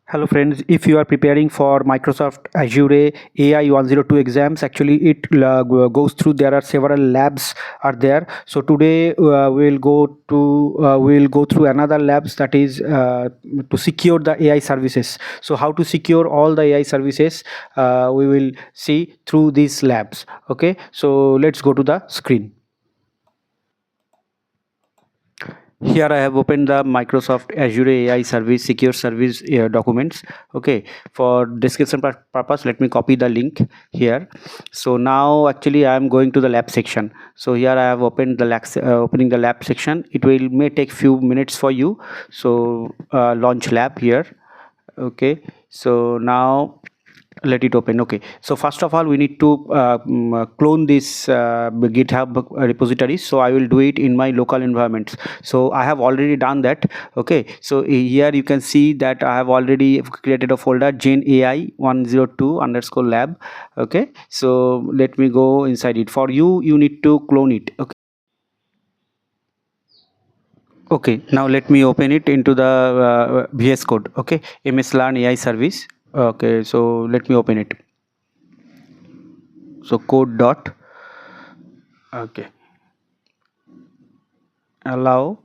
Hello friends, if you are preparing for Microsoft Azure AI-102 exams, actually it goes through, there are several labs are there. So today we will go through another labs, that is to secure the AI services. So how to secure all the AI services, we will see through these labs. Okay, so let's go to the screen. Here I have opened the Microsoft Azure AI Service Secure Service documents. Okay, for description purpose, let me copy the link here. So now actually I am going to the lab section. So here I have opened the opening the lab section. It will may take few minutes for you. So launch lab here. Okay, so now let it open. Okay, so first of all we need to clone this GitHub repository. So I will do it in my local environment. So I have already done that. Okay, so here you can see that I have already created a folder Gen AI 102 underscore lab. Okay, so let me go inside it. For you need to clone it. Okay, okay, now let me open it into the VS Code. Okay, MS Learn AI service. Okay, so let me open it. So code dot, okay, allow,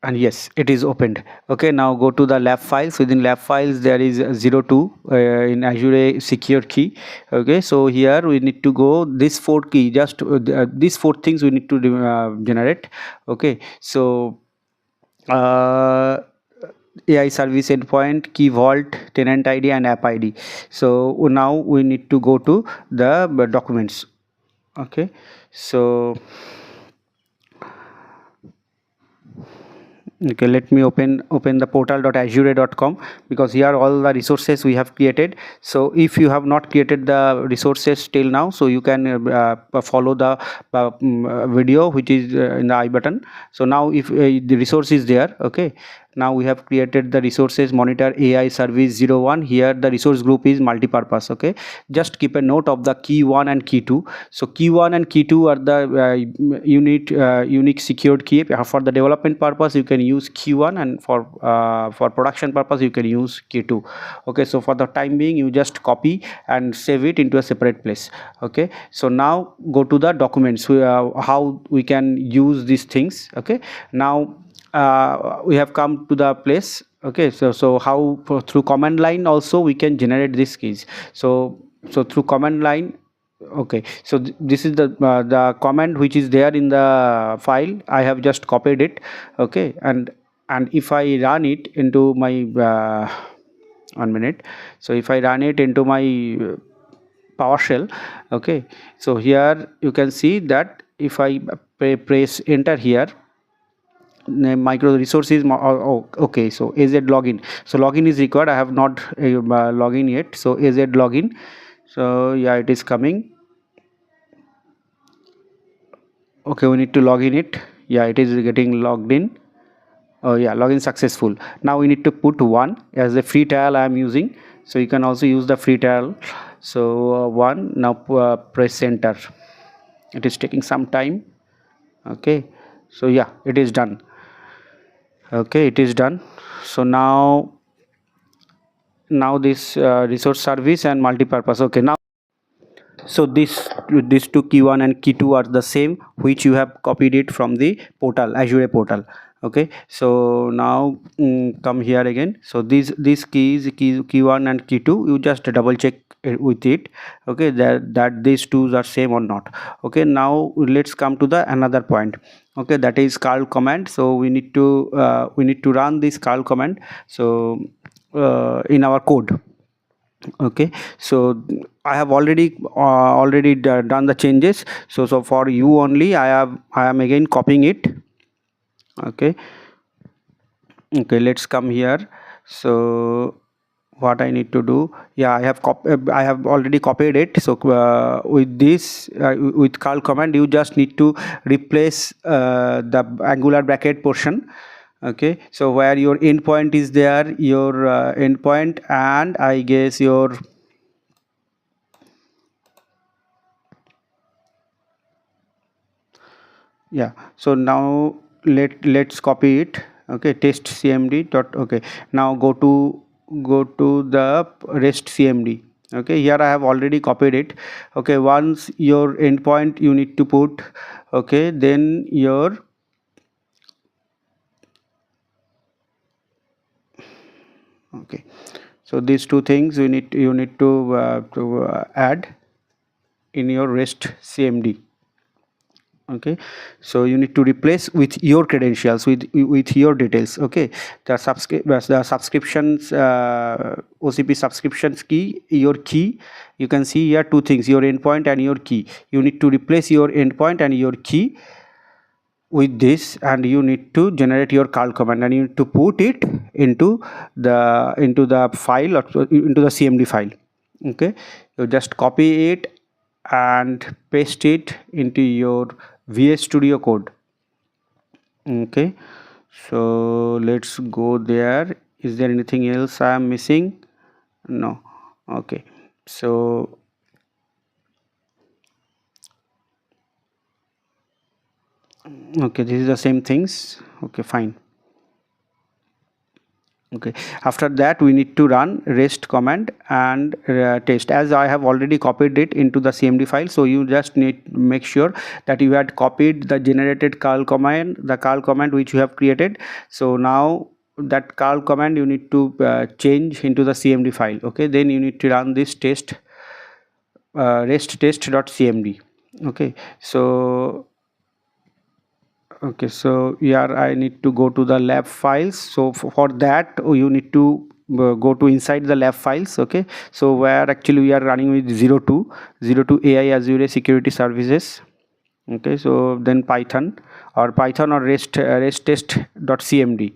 and yes, it is opened. Okay, now go to the lab files. Within lab files there is 02 in Azure secure key. Okay, so here we need to go this 4 key, just these 4 things we need to generate. Okay, so AI service endpoint, key vault, tenant ID and app ID. So now we need to go to the documents. Okay, so okay, let me open the portal.azure.com, because here all the resources we have created. So if you have not created the resources till now, so you can follow the video which is in the I button. So now if the resource is there, okay, now we have created the resources monitor AI service 01. Here the resource group is multi-purpose. Okay, just keep a note of the key 1 and key 2. So key 1 and key 2 are the unique secured key. For the development purpose you can use key 1, and for production purpose you can use key 2. Okay, so for the time being you just copy and save it into a separate place. Okay, so now go to the documents, how we can use these things. Okay, now we have come to the place. Okay, so how through command line also we can generate these keys. So through command line. Okay, so this is the command which is there in the file. I have just copied it. Okay, and if I run it into my 1 minute, so if I run it into my PowerShell. Okay, so here you can see that if I press enter here, micro resources okay, so AZ login. So login is required. I have not login yet. So AZ login. So yeah, it is coming. Okay, we need to log in it. Yeah, it is getting logged in. Oh yeah, login successful. Now we need to put 1 as the free trial I am using. So you can also use the free trial. So 1. Now press enter. It is taking some time. Okay, so yeah, it is done. Okay, it is done. So now this resource service and multi-purpose. Okay, now so these two key 1 and key 2 are the same, which you have copied it from the portal, Azure portal. Okay, so now come here again. So these keys, key 1 and key 2, you just double check with it. Okay, that these two are same or not. Okay, now let's come to the another point. Okay, that is curl command. So we need to run this curl command, so in our code. Okay, so I have already done the changes. So for you only, I am again copying it. Okay, okay, let's come here. So what I need to do, yeah, I have already copied it. So with this with curl command, you just need to replace the angular bracket portion. Okay, so where your endpoint is there, your endpoint, and I guess your yeah. So now let's copy it. Okay, test cmd dot. Okay, now go to go to the REST CMD. Okay, here I have already copied it. Okay, once your endpoint you need to put, okay, then your okay, so these two things you need to add in your REST CMD. Okay, so you need to replace with your credentials, with your details. Okay, the subscriptions, OCP subscriptions key, your key. You can see here two things: your endpoint and your key. You need to replace your endpoint and your key with this, and you need to generate your curl command, and you need to put it into the file, or into the CMD file. Okay, you just copy it and paste it into your VS Studio Code. Okay, so let's go there. Is there anything else I am missing? No. Okay, so okay, this is the same things. Okay, fine. Okay, after that we need to run rest command and test, as I have already copied it into the CMD file. So you just need to make sure that you had copied the generated curl command, the curl command which you have created. So now that curl command you need to change into the CMD file. Okay, then you need to run this test, rest test.cmd. Okay, so okay, so here I need to go to the lab files. So for that you need to go to inside the lab files. Okay, so where actually we are running with 02 AI Azure Security Services. Okay, so then Python or rest test.cmd,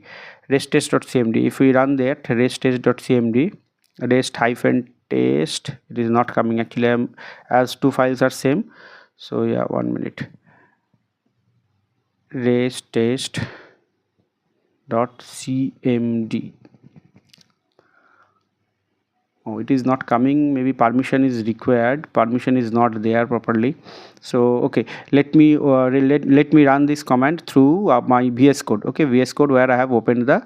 rest test.cmd. If we run that rest test.cmd, rest hyphen test, it is not coming actually. As two files are same. So yeah, 1 minute. Rest test.cmd. Oh, it is not coming. Maybe permission is required. Permission is not there properly. So okay, let me let me run this command through my VS Code. Okay, VS Code, where I have opened the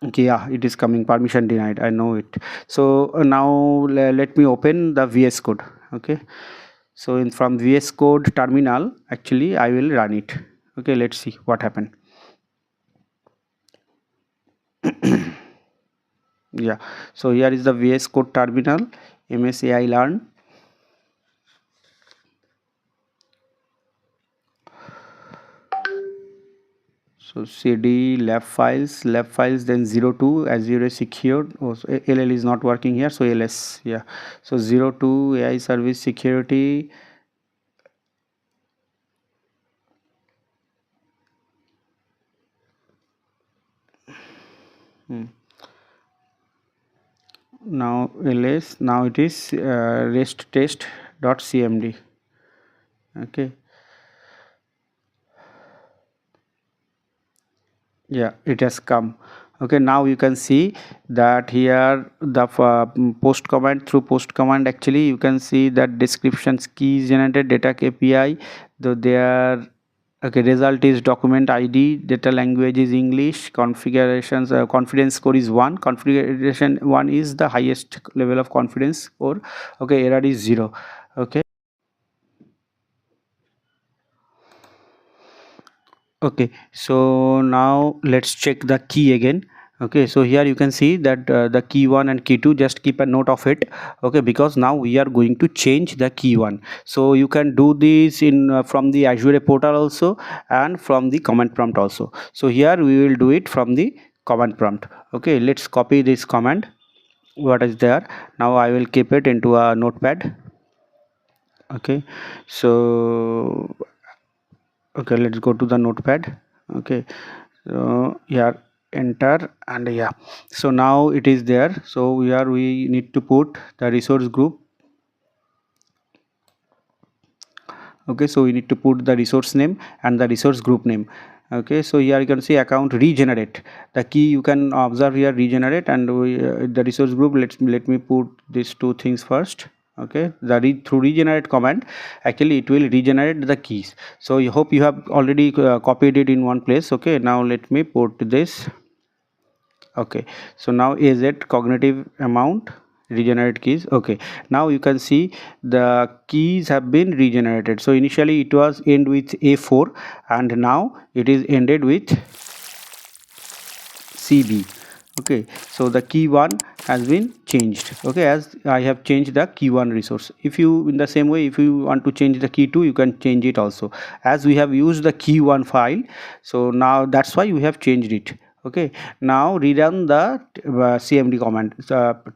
okay, yeah, it is coming. Permission denied, I know it. So now let me open the VS Code. Okay, so from VS Code terminal actually I will run it. Okay, let's see what happened. Yeah, so here is the VS Code terminal, MS AI Learn. So cd lab files, then 02 Azure secured. Oh, so LL is not working here, so ls. Yeah, so 02 AI service security. Now ls, now it is rest test.cmd. Okay, yeah, it has come. Okay, now you can see that here the post command, through post command actually you can see that descriptions keys generated, data KPI, though there. Okay, result is document ID, data language is English, configurations, confidence score is 1, configuration 1 is the highest level of confidence score. Okay, error is 0. Okay, okay, so now let's check the key again. Okay, so here you can see that the key 1 and key 2, just keep a note of it. Okay, because now we are going to change the key 1. So you can do this in from the Azure portal also, and from the command prompt also. So here we will do it from the command prompt. Okay, let's copy this command what is there. Now I will keep it into a notepad. Okay, so okay, let's go to the notepad. Okay, so here enter, and yeah, so now it is there. So here we need to put the resource group. Okay, so we need to put the resource name and the resource group name. Okay, so here you can see account regenerate, the key you can observe here, regenerate, and we, the resource group, let me put these two things first. Okay, through regenerate command actually it will regenerate the keys. So I hope you have already copied it in one place. Okay, now let me put this. Okay, so now is it cognitive amount regenerate keys? Okay, now you can see the keys have been regenerated. So initially it was end with A4 and now it is ended with CB. Okay, so the key one has been changed. Okay, as I have changed the key one resource. If you, in the same way, if you want to change the key two, you can change it also, as we have used the key one file. So now that's why we have changed it. Okay, now rerun the cmd command,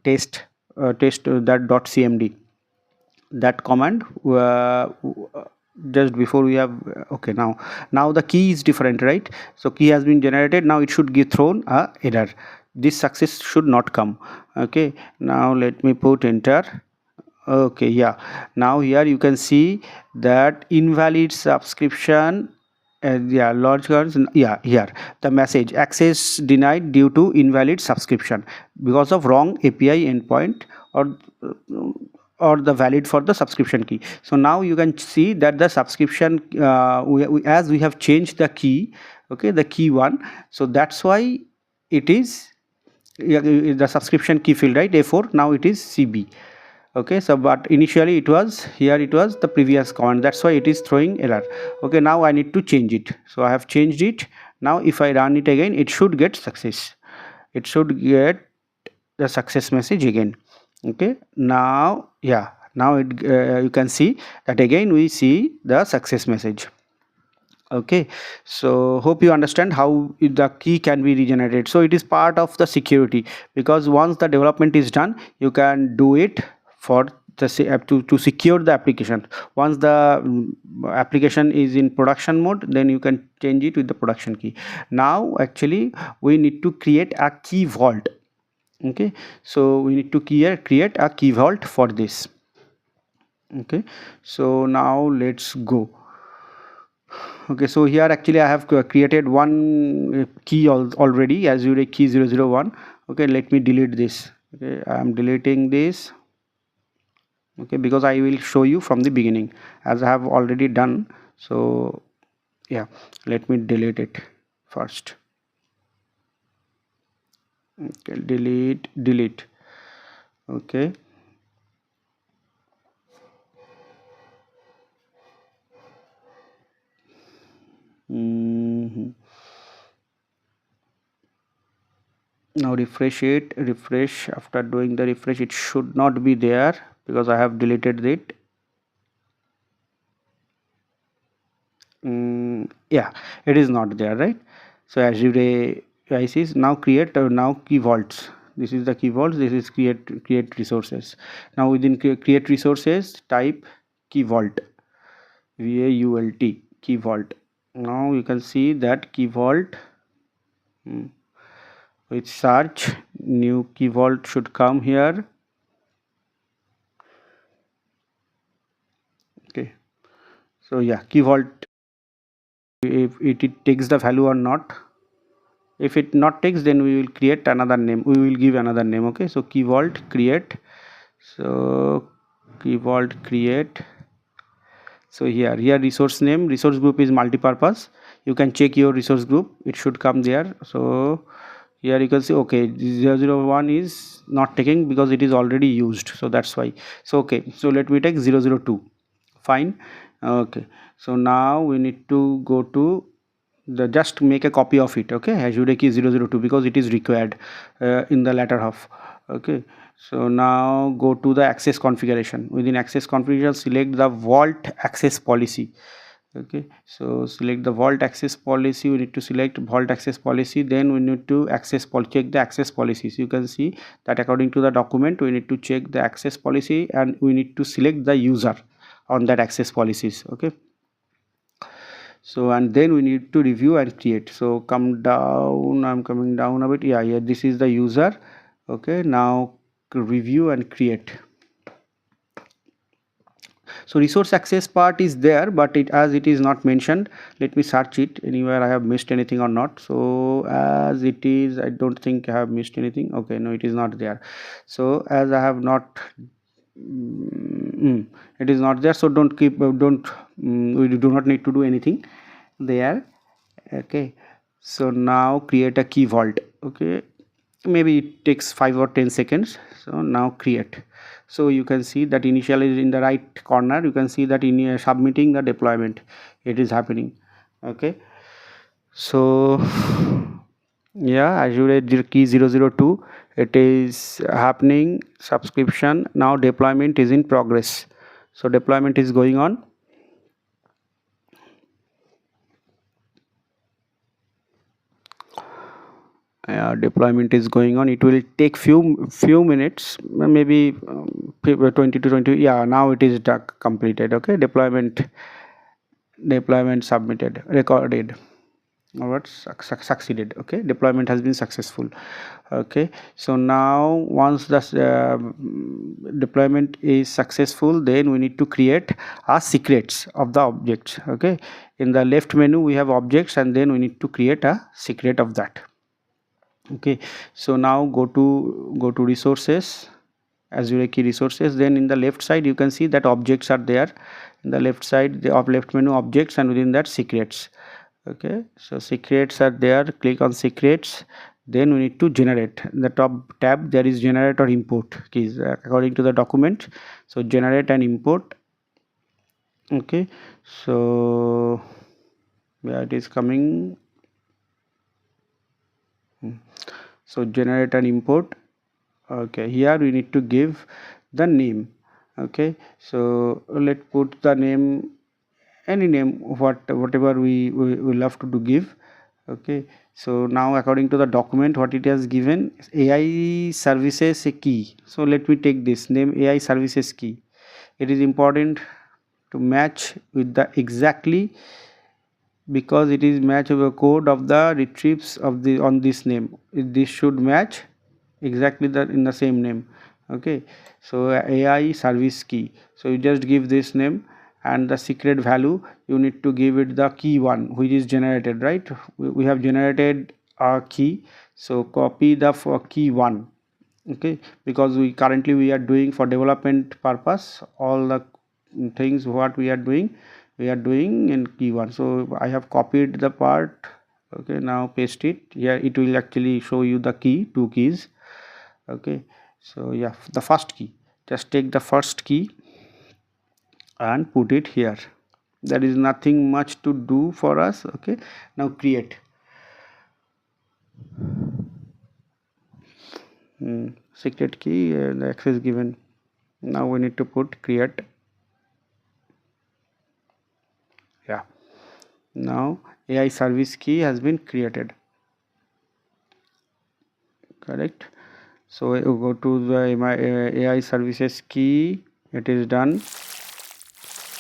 test that .cmd, that command just before we have okay, now the key is different, right? So key has been generated. Now it should give thrown a error. This success should not come. Okay, now let me put enter. Okay, yeah, now here you can see that invalid subscription. Yeah, large cards. Yeah, here the message access denied due to invalid subscription because of wrong API endpoint, or or the valid for the subscription key. So now you can see that the subscription as we have changed the key, okay, the key one, so that's why it is, yeah, the subscription key field, right, A4, now it is CB. Okay, so but initially it was here, it was the previous command, that's why it is throwing error. Okay, now I need to change it, so I have changed it. Now if I run it again, it should get success, it should get the success message again. Okay, now yeah, now it you can see that again we see the success message. Okay, so hope you understand how the key can be regenerated. So it is part of the security, because once the development is done, you can do it for the to secure the application. Once the application is in production mode, then you can change it with the production key. Now actually we need to create a key vault. Okay, so we need to create a key vault for this. Okay, so now let's go. Okay, so here actually I have created one key already, Azure key 001. Okay, let me delete this. Okay, I am deleting this. Okay, because I will show you from the beginning, as I have already done. So yeah, let me delete it first. Okay, delete. Okay, now refresh it, refresh. After doing the refresh, it should not be there because I have deleted it. Yeah, it is not there, right? So Azure AI is now create now key vaults. This is the key vaults, this is create resources. Now within create resources, type key vault, VAULT, key vault. Now you can see that key vault, with search, new key vault should come here. Okay, so yeah, key vault, if it takes the value or not. If it not takes, then we will create another name, we will give another name. Okay, so key vault create, so key vault create. So here resource name, resource group is multipurpose. You can check your resource group, it should come there. So here you can see, okay, 001 is not taking because it is already used, so that's why. So okay, so let me take 002. Fine. Okay, so now we need to go to the, just make a copy of it. Okay, Azure key 002, because it is required in the latter half. Okay, so now go to the access configuration. Within access configuration, select the vault access policy. Okay, so select the vault access policy. We need to select vault access policy, then we need to check the access policies. You can see that according to the document, we need to check the access policy and we need to select the user on that access policies. Okay, so and then we need to review and create. So come down, I'm coming down a bit. Yeah, this is the user. Okay, now review and create. So resource access part is there, but as it is not mentioned, let me search it anywhere I have missed anything or not. So as it is, I don't think I have missed anything. Okay, no, it is not there. So as I have not it is not there, so we do not need to do anything there. Okay, so now create a key vault. Okay, maybe it takes 5 or 10 seconds. So now create. So you can see that initially in the right corner, you can see that in submitting the deployment it is happening. Okay, so yeah, Azure key 002, it is happening, subscription. Now deployment is in progress, so deployment is going on. Deployment is going on. It will take few minutes, maybe 20 to 20. Yeah, now it is completed. Okay, deployment submitted, recorded, or what, succeeded. Okay, deployment has been successful. Okay, so now once the deployment is successful, then we need to create our secrets of the objects. Okay, in the left menu we have objects, and then we need to create a secret of that. Okay, so now go to resources, Azure key resources. Then in the left side you can see that objects are there. In the left side, the left menu, objects, and within that secrets. Okay, so secrets are there. Click on secrets. Then we need to generate. In the top tab there is generate or import keys according to the document. So generate and import. Okay, so yeah, it is coming. So generate and import. Okay, here we need to give the name. Okay, so let's put the name, any name, whatever we love to give. Okay, so now according to the document, what it has given, AI services key. So let me take this name, AI services key. It is important to match with the exactly, because it is match of the code of the retrieves of the on this name. This should match exactly in the same name. Okay, so AI service key. So you just give this name, and the secret value you need to give it the key one which is generated, right? We have generated a key, so copy the key one. Okay, because we are doing for development purpose all the things what we are doing in key one. So I have copied the part. Okay, now paste it here. It will actually show you the key, two keys. Okay, so yeah, the first key, just take the first key and put it here. There is nothing much to do for us. Okay, now create. Secret key, the access given. Now we need to put create. Yeah, now AI service key has been created. Correct. So you go to the AI services key. It is done.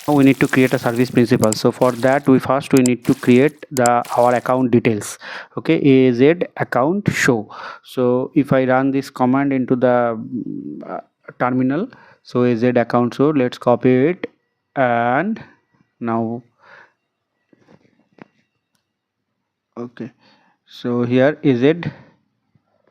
Now we need to create a service principal. So for that, we need to create our account details. Okay, AZ account show. So if I run this command into the terminal, so AZ account show, let's copy it, and now okay, so here AZ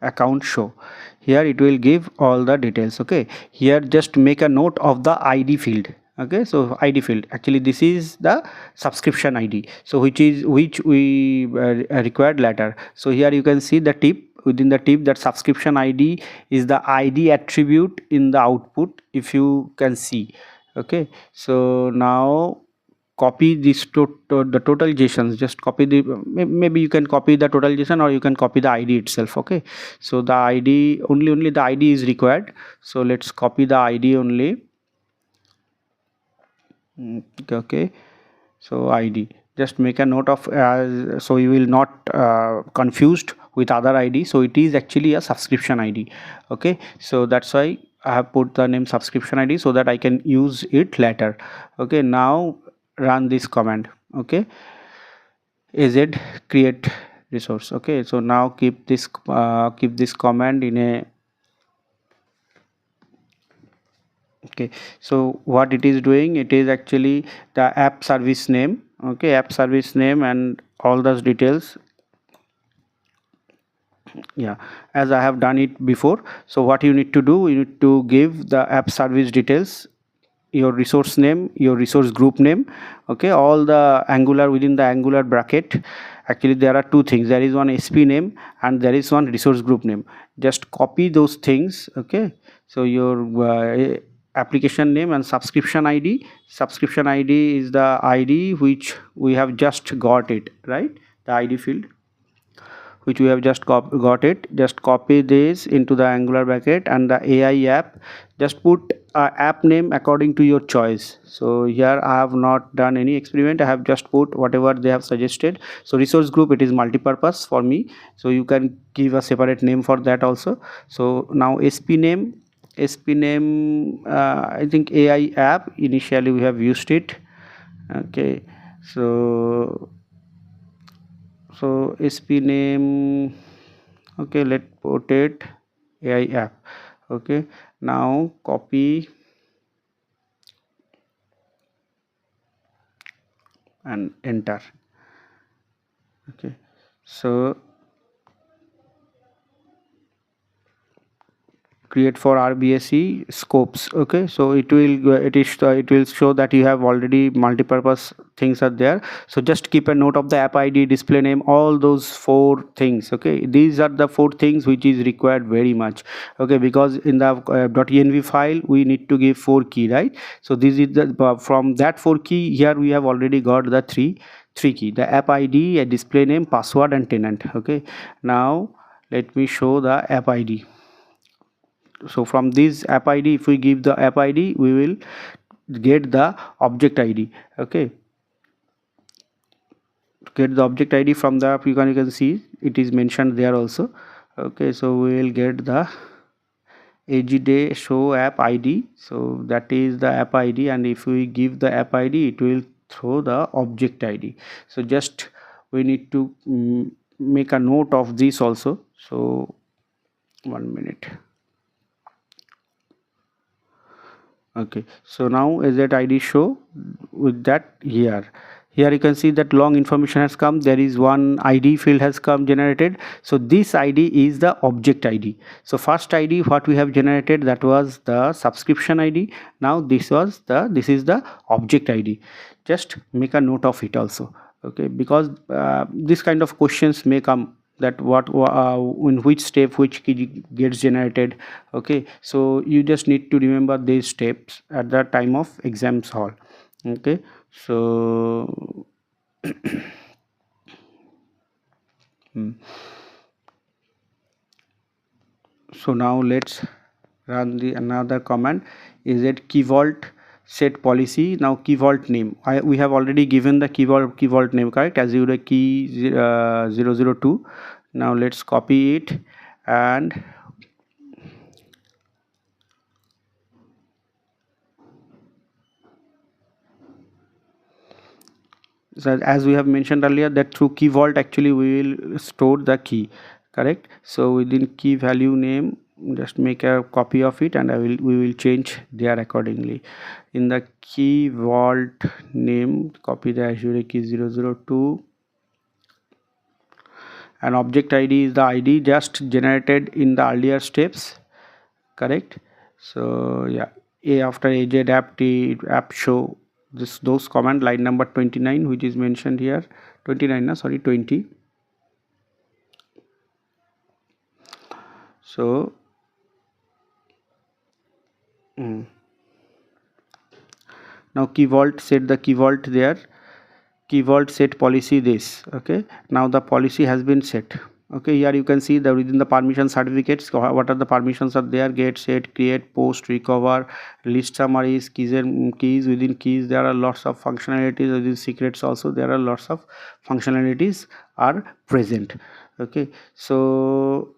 account show, here it will give all the details. Okay, here just make a note of the ID field. Okay, so ID field, actually this is the subscription ID, so which we required later. So here you can see the tip, within the tip, that subscription ID is the ID attribute in the output, if you can see. Okay, so now copy this the total JSONs. Just copy the, maybe you can copy the total JSON, or you can copy the ID itself. Okay, so the ID, only the ID is required, so let's copy the ID only. Okay, so ID, just make a note of, so you will not confused with other ID. So it is actually a subscription ID. Okay, so that's why I have put the name subscription ID, so that I can use it later. Okay, now run this command. Okay, AZ create resource. Okay, so now keep this command in a, okay, so what it is doing, it is actually the app service name. Okay, app service name and all those details. Yeah, as I have done it before. So what you need to do, you need to give the app service details, your resource name, your resource group name. Okay, all the angular, within the angular bracket, actually there are two things. There is one SP name and there is one resource group name. Just copy those things. Okay, so your application name and subscription ID. Subscription ID is the ID which we have just got it, right? The ID field which we have just got it. Just copy this into the angular bracket, and the AI app, just put app name according to your choice. So here I have not done any experiment, I have just put whatever they have suggested. So resource group, it is multi-purpose for me, so you can give a separate name for that also. So now SP name, I think AI app, initially we have used it. Okay, so SP name, okay, let put it AI app. Okay, now copy and enter. Okay, so create for RBSE scopes. Okay, so it will show that you have already multi-purpose things are there. So just keep a note of the app ID, display name, all those four things. Okay, these are the four things which is required very much. Okay, because in the .env file we need to give 4 key, right? So this is the from that 4 key, here we have already got the three key: the app ID, a display name, password, and tenant. Okay, now let me show the app ID. So from this app ID, if we give the app ID, we will get the object ID. Okay, get the object ID from the app, you can see it is mentioned there also. Okay, so we will get the AGDay show app ID. So that is the app ID, and if we give the app ID, it will throw the object ID. So just we need to make a note of this also. So 1 minute. Okay, so now is that ID show with that here you can see that long information has come. There is one ID field has come generated. So this ID is the object ID. So first ID what we have generated, that was the subscription ID. Now this is the object ID. Just make a note of it also. Okay, because this kind of questions may come, that what in which step which key gets generated. Okay, so you just need to remember these steps at the time of exams hall. Okay, so so now let's run the another command. Is it key vault set policy? Now key vault name, we have already given the key vault name, correct? Azure key 002. Now let's copy it, and so as we have mentioned earlier, that through key vault actually we will store the key, correct? So within key value name, just make a copy of it, and we will change there accordingly. In the key vault name, copy the Azure key 002, and object ID is the ID just generated in the earlier steps, correct? So yeah, after AJ app show, those command, line number 29 which is mentioned here, 29 no, sorry, 20. So now key vault, set the key vault there, key vault set policy this. Okay, now the policy has been set. Okay, here you can see that within the permission certificates, what are the permissions are there: get, set, create, post, recover, list summaries, keys and keys. Within keys there are lots of functionalities. Within secrets also there are lots of functionalities are present. Okay, so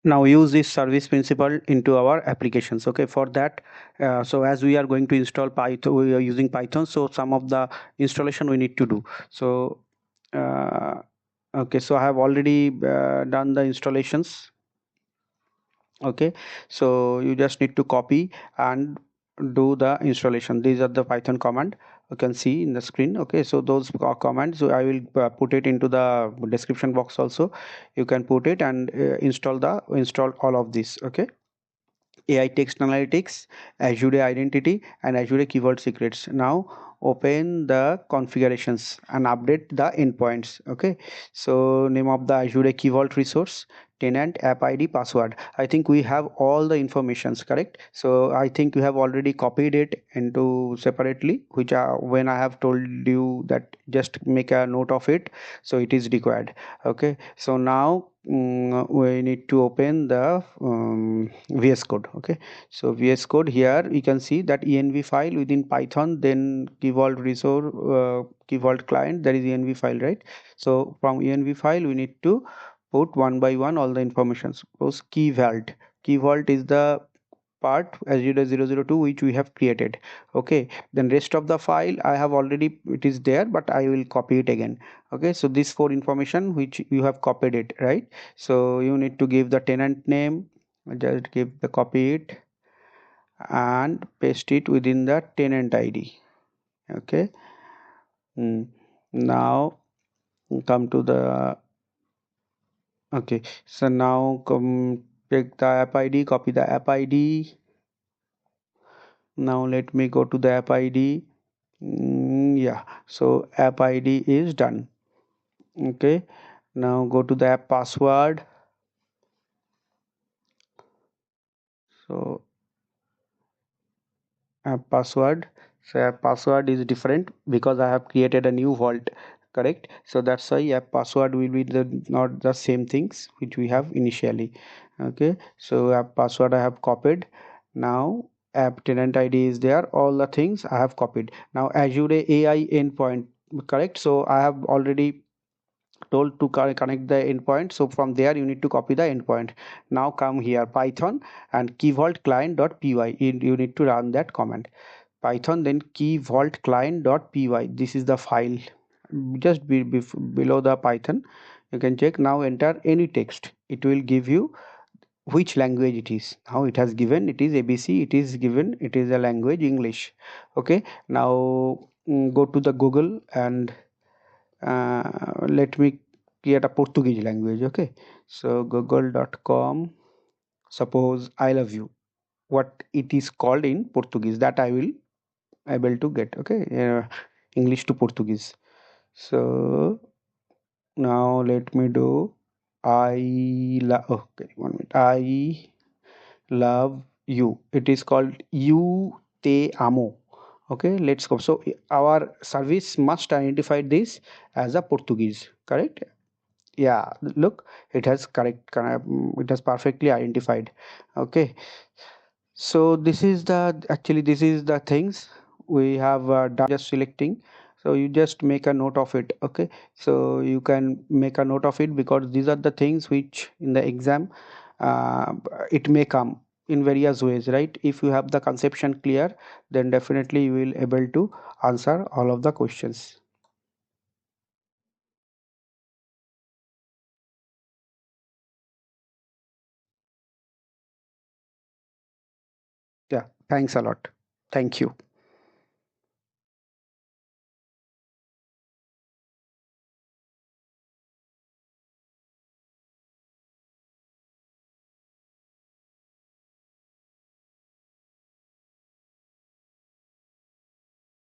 now use this service principle into our applications. Okay, for that, so as we are going to install Python, we are using Python, so some of the installation we need to do. So okay, so I have already done the installations. Okay, so you just need to copy and do the installation. These are the Python command you can see in the screen. Okay, so those commands, so I will put it into the description box also. You can put it and install all of this. Okay, AI text analytics, Azure identity, and Azure keyword secrets. Now open the configurations and update the endpoints. Okay, so name of the Azure keyword resource, tenant, app ID, password. I think we have all the informations, correct? So I think you have already copied it into separately, which when I have told you that just make a note of it, so it is required. Okay, so now we need to open the VS Code. Okay, so VS Code, here you can see that env file within Python, then key vault resource, key vault client, that is env file, right? So from env file we need to put one by one all the information. Suppose key vault is the part Azure 002 which we have created. Okay, then rest of the file I have already, it is there, but I will copy it again. Okay, so this for information which you have copied it, right? So you need to give the tenant name, just give the copy it and paste it within the tenant ID. Okay. Now come to the, okay, so now come take the app ID, copy the app ID. Now let me go to the app ID. Yeah, so app ID is done. Okay, now go to the app password. So app password, so app password is different because I have created a new vault, correct? So that's why app password will be the not the same things which we have initially. Okay, so app password I have copied. Now app tenant ID is there, all the things I have copied. Now Azure AI endpoint, correct? So I have already told to connect the endpoint, so from there you need to copy the endpoint. Now come here, Python and key vault client.py, you need to run that command. Python, then key vault client.py, this is the file just below the Python. You can check. Now enter any text, it will give you which language it is. Now it has given it is ABC, it is given it is a language English. Okay, now go to the Google and let me create a Portuguese language. Okay, so google.com, suppose I love you, what it is called in Portuguese, that I will able to get. Okay, English to Portuguese. So now let me do I love, okay, 1 minute, I love you, it is called you te amo. Okay, let's go. So our service must identify this as a Portuguese, correct? Yeah, look, it has correct it has perfectly identified. Okay, so this is the, actually this is the things we have done, just selecting. So you just make a note of it. Okay, so you can make a note of it because these are the things which in the exam uh, it may come in various ways, right? If you have the conception clear, then definitely you will able to answer all of the questions. Yeah, thanks a lot. Thank you.